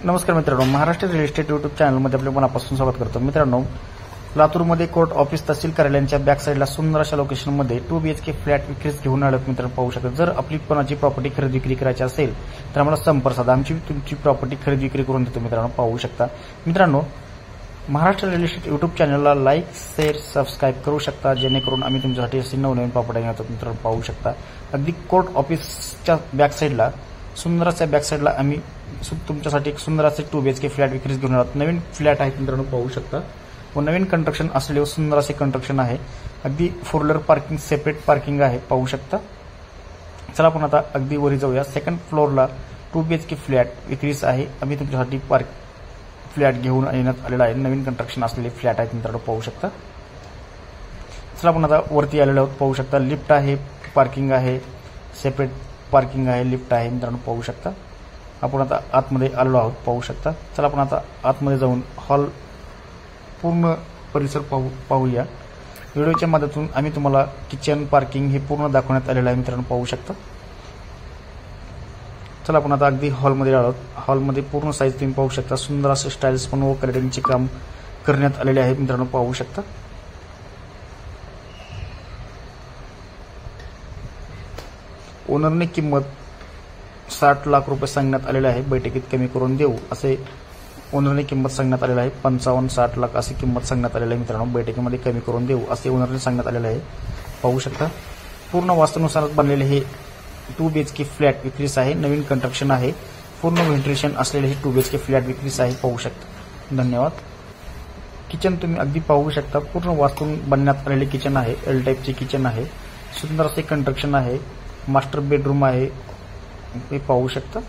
नमस्कार मित्रांनो, Maharashtra real estate YouTube चॅनलमध्ये आपले मनापासून स्वागत करतो। मित्रांनो, लातूरमध्ये कोर्ट ऑफिस तहसील कार्यालयांच्या बॅक साईडला सुंदर अशा लोकेशनमध्ये 2 BHK फ्लॅट विक्रीस घेऊन आलेत। मित्रांनो पाहू शकता, जर आपली कोणाची प्रॉपर्टी खरेदी विक्री करायची असेल तर आम्हाला संपर्क साधा, आमची तुमची प्रॉपर्टी खरेदी विक्री करून देतो। मित्रांनो पाहू शकता, मित्रांनो महाराष्ट्र रिअल इस्टेट यूट्यूब चॅनलला लाईक शेअर सबस्क्राईब करू शकता, जेणेकरून आम्ही तुमच्यासाठी असे नवनवीन प्रॉपर्टी आणतो। मित्रांनो पाहू शकता, अगदी कोर्ट ऑफिसच्या बॅक साईडला सुंदर अशा बॅक साईडला आम्ही तुमच्यासाठी एक सुंदर असे 2 BHK फ्लॅट विक्रीस घेऊन आलो। नवीन फ्लॅट आहेत मित्रांनो पाहू शकता, व नवीन कंस्ट्रक्शन असलेले सुंदर असे कंस्ट्रक्शन आहे। अगदी 4 व्हीलर पार्किंग सेपरेट पार्किंग आहे पाहू शकता। चला आपण आता अगदी वरी जाऊया। सेकंड फ्लोअरला 2 BHK फ्लॅट विक्रीस आहे। आम्ही तुमच्यासाठी फ्लॅट घेऊन येण्यात आलेला आहे। नवीन कंस्ट्रक्शन असलेले फ्लॅट आहेत मित्रांनो पाहू शकता। चला आपण आता वरती आलेलो आहोत पाहू शकता। लिफ्ट आहे, पार्किंग आहे, सेपरेट पार्किंग आहे, लिफ्ट आहे मित्रांनो पाहू शकता। आपण आता आतमध्ये आलेलो आहोत पाहू शकता। चला आपण आता आतमध्ये जाऊन हॉल पूर्ण परिसर पाहूया। व्हिडिओच्या माध्यमातून आम्ही तुम्हाला किचन पार्किंग हे पूर्ण दाखवण्यात आलेलं आहे मित्रांनो पाहू शकता। चला आपण आता अगदी हॉलमध्ये आलो आहोत। हॉलमध्ये पूर्ण साईज तुम्ही पाहू शकता, सुंदर असे स्टाईल्स पण व कलरिंगचे काम करण्यात आलेले आहे मित्रांनो पाहू शकता। ओनरने किंमत 60 लाख रुपये सांगण्यात आलेले आहे। बैठकीत कमी करून देऊ असे ओनरने किंमत सांगण्यात आलेली आहे। 55-60 लाख अशी किंमत सांगण्यात आलेली आहे मित्रांनो। बैठकीमध्ये कमी करून देऊ असे ओनरने सांगण्यात आलेले आहे पाहू शकता। पूर्ण वास्तुनुसार बनलेले हे 2 BHK फ्लॅट विक्रीस आहे। नवीन कंस्ट्रक्शन आहे, पूर्ण व्हेंटिलेशन असलेले हे 2 BHK फ्लॅट विक्रीस आहे पाहू शकता। धन्यवाद। किचन तुम्ही अगदी पाहू शकता, पूर्ण वास्तून बनण्यात आलेले किचन आहे। एल टाईपचे किचन आहे, सुंदर असे कंस्ट्रक्शन आहे। मास्टर बेडरूम आहे, हे पाहू शकता।